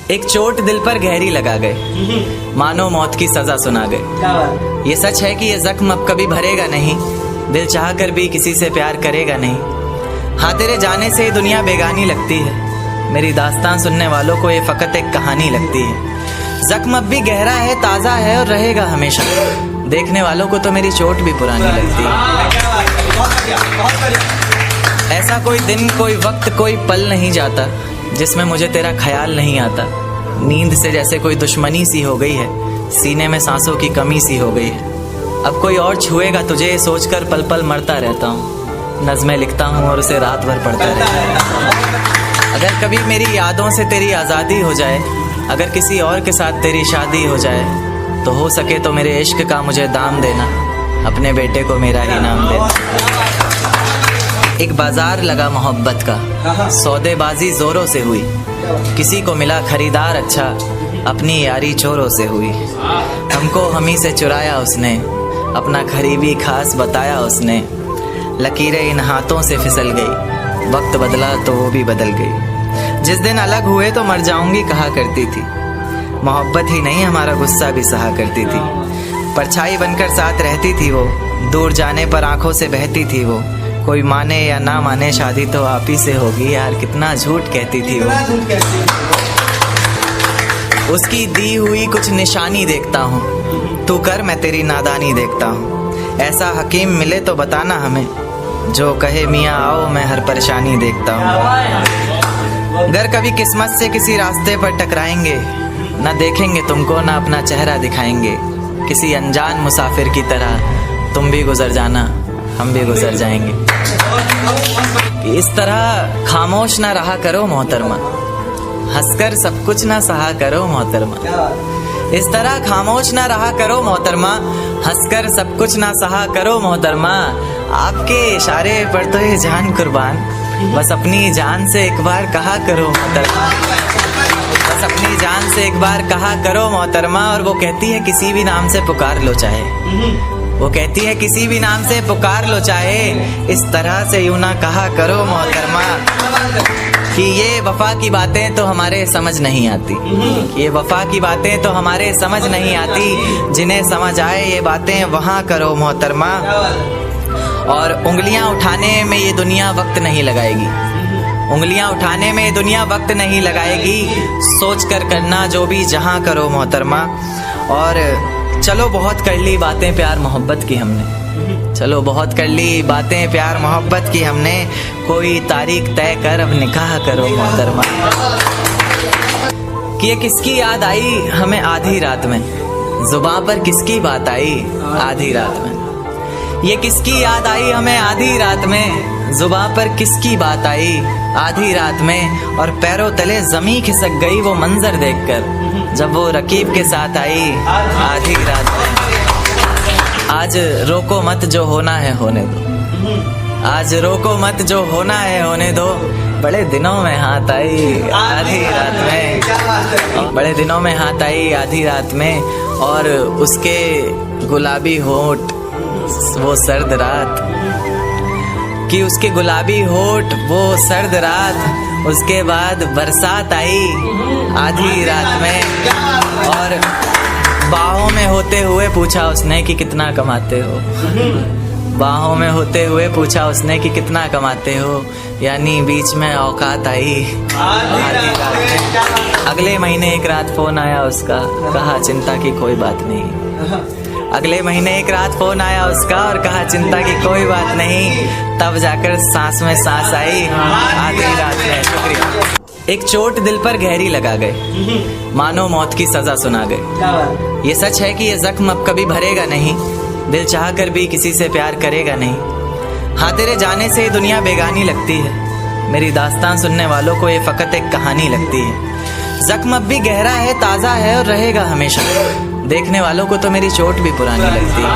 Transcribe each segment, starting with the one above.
एक चोट दिल पर गहरी लगा गए, मानो मौत की सजा सुना गए। ये सच है कि ये जख्म अब कभी भरेगा नहीं, दिल चाह कर भी किसी से प्यार करेगा नहीं। हाँ, तेरे जाने से ये दुनिया बेगानी लगती है, मेरी दास्तान सुनने वालों को ये फकत एक कहानी लगती है। जख्म अब भी गहरा है, ताज़ा है और रहेगा हमेशा, देखने वालों को तो मेरी चोट भी पुरानी लगती है। ऐसा कोई दिन, कोई वक्त, कोई पल नहीं जाता जिसमें मुझे तेरा ख्याल नहीं आता। नींद से जैसे कोई दुश्मनी सी हो गई है, सीने में सांसों की कमी सी हो गई है। अब कोई और छुएगा तुझे सोचकर पल पल मरता रहता हूँ, नज़में लिखता हूँ और उसे रात भर पढ़ता रहता हूँ। अगर कभी मेरी यादों से तेरी आज़ादी हो जाए, अगर किसी और के साथ तेरी शादी हो जाए, तो हो सके तो मेरे इश्क का मुझे दाम देना, अपने बेटे को मेरा ही नाम देना। एक बाजार लगा मोहब्बत का, सौदेबाजी जोरों से हुई, किसी को मिला खरीदार अच्छा, अपनी यारी चोरों से हुई। हमको हमी से चुराया उसने, अपना करीबी खास बताया उसने। लकीरें इन हाथों से फिसल गई, वक्त बदला तो वो भी बदल गई। जिस दिन अलग हुए तो मर जाऊंगी कहा करती थी, मोहब्बत ही नहीं हमारा गुस्सा भी सहा करती थी। परछाई बनकर साथ रहती थी वो, दूर जाने पर आंखों से बहती थी वो। कोई माने या ना माने शादी तो आप ही से होगी, यार कितना झूठ कहती थी वो। उसकी दी हुई कुछ निशानी देखता हूँ, तू कर मैं तेरी नादानी देखता हूँ। ऐसा हकीम मिले तो बताना हमें, जो कहे मियाँ आओ मैं हर परेशानी देखता हूँ। अगर कभी किस्मत से किसी रास्ते पर टकराएंगे, ना देखेंगे तुमको ना अपना चेहरा दिखाएंगे। किसी अनजान मुसाफिर की तरह तुम भी गुजर जाना, हम भी गुजर जाएंगे। इस तरह खामोश ना रहा करो मोहतरमा, हंसकर सब कुछ ना सहा करो मोहतरमा। इस तरह खामोश ना रहा करो मोहतरमा, हंसकर सब कुछ ना सहा करो मोहतरमा। आपके इशारे पर तो ये जान कुर्बान, बस अपनी जान से एक बार कहा करो मोहतरमा। बस अपनी जान से एक बार कहा करो मोहतरमा। और वो कहती है किसी भी नाम से पुकार लो चाहे, वो कहती है किसी भी नाम से पुकार लो चाहे, इस तरह से यूं ना कहा करो मोहतरमा। कि ये वफा की बातें तो हमारे समझ नहीं आती, ये वफा की बातें तो हमारे समझ नहीं आती। जिन्हें समझ आए ये बातें वहाँ करो मोहतरमा। और उंगलियां उठाने में ये दुनिया वक्त नहीं लगाएगी, उंगलियां उठाने में ये दुनिया वक्त नहीं लगाएगी। सोच कर करना जो भी जहाँ करो मोहतरमा। और चलो बहुत कर ली बातें प्यार मोहब्बत की हमने, चलो बहुत कर ली बातें प्यार मोहब्बत की हमने। कोई तारीख तय कर अब निकाह करो मोहतरमा। कि ये किसकी याद आई हमें आधी रात में, जुबां पर किसकी बात आई आधी रात में। ये किसकी याद आई हमें आधी रात में, जुबां पर किसकी बात आई आधी रात में। और पैरों तले जमीन खिसक गई वो मंजर देखकर, जब वो रकीब के साथ आई आधी रात में। आज रोको मत जो होना है होने दो, आज रोको मत जो होना है होने दो। बड़े दिनों में हाथ आई आधी रात में, बड़े दिनों में हाथ आई आधी रात में। और उसके गुलाबी होंठ वो सर्द रात, कि उसके गुलाबी होठ वो सर्द रात। उसके बाद बरसात आई आधी रात में। और बाहों में होते हुए पूछा उसने कि कितना कमाते हो, बाहों में होते हुए पूछा उसने कि कितना कमाते हो। यानी बीच में औकात आई आधी रात में। अगले महीने एक रात फोन आया उसका, कहा चिंता की कोई बात नहीं। अगले महीने एक रात फोन आया उसका और कहा चिंता की कोई बात नहीं। तब जाकर सांस में सांस आई आधी रात में। शुक्रिया। एक चोट दिल पर गहरी लगा गए, मानो मौत की सजा सुना गए। ये सच है कि ये जख्म अब कभी भरेगा नहीं, दिल चाह कर भी किसी से प्यार करेगा नहीं। हाँ, तेरे जाने से ये दुनिया बेगानी लगती है, मेरी दास्तान सुनने वालों को ये फकत एक कहानी लगती है। जख्म अब भी गहरा है, ताज़ा है और रहेगा हमेशा, देखने वालों को तो मेरी चोट भी पुरानी लगती है।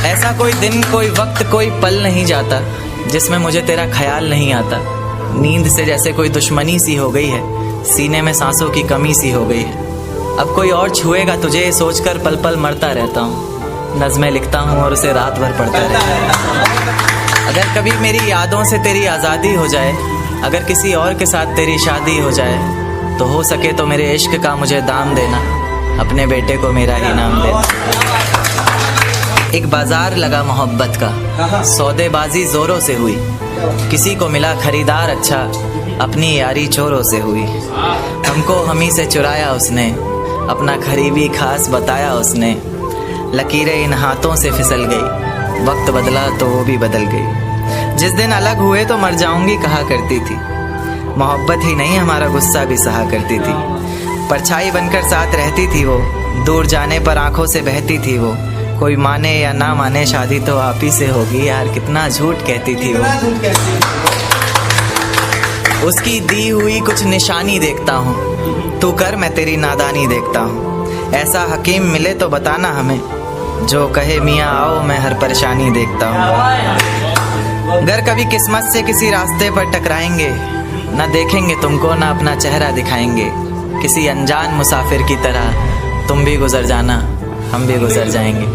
ऐसा कोई दिन, कोई वक्त, कोई पल नहीं जाता जिसमें मुझे तेरा ख्याल नहीं आता। नींद से जैसे कोई दुश्मनी सी हो गई है, सीने में सांसों की कमी सी हो गई है। अब कोई और छुएगा तुझे सोचकर पल पल मरता रहता हूँ, नज़में लिखता हूँ और उसे रात भर पढ़ता रहता हूँ। अगर कभी मेरी यादों से तेरी आज़ादी हो जाए, अगर किसी और के साथ तेरी शादी हो जाए तो हो सके तो मेरे इश्क का मुझे दाम देना, अपने बेटे को मेरा ही नाम देना। एक बाजार लगा मोहब्बत का, सौदेबाजी जोरों से हुई, किसी को मिला खरीदार अच्छा, अपनी यारी चोरों से हुई। हमको हमी से चुराया उसने, अपना खरीबी खास बताया उसने। लकीरें इन हाथों से फिसल गई, वक्त बदला तो वो भी बदल गई। जिस दिन अलग हुए तो मर जाऊंगी कहा करती थी, मोहब्बत ही नहीं हमारा गुस्सा भी सहा करती थी। परछाई बनकर साथ रहती थी वो, दूर जाने पर आंखों से बहती थी वो। कोई माने या ना माने शादी तो आप ही से होगी, यार कितना झूठ कहती थी वो। उसकी दी हुई कुछ निशानी देखता हूँ, तू कर मैं तेरी नादानी देखता हूँ। ऐसा हकीम मिले तो बताना हमें, जो कहे मियाँ आओ मैं हर परेशानी देखता हूँ। अगर कभी किस्मत से किसी रास्ते पर टकराएंगे, ना देखेंगे तुमको ना अपना चेहरा दिखाएंगे। किसी अनजान मुसाफिर की तरह तुम भी गुजर जाना, हम भी गुजर जाएंगे।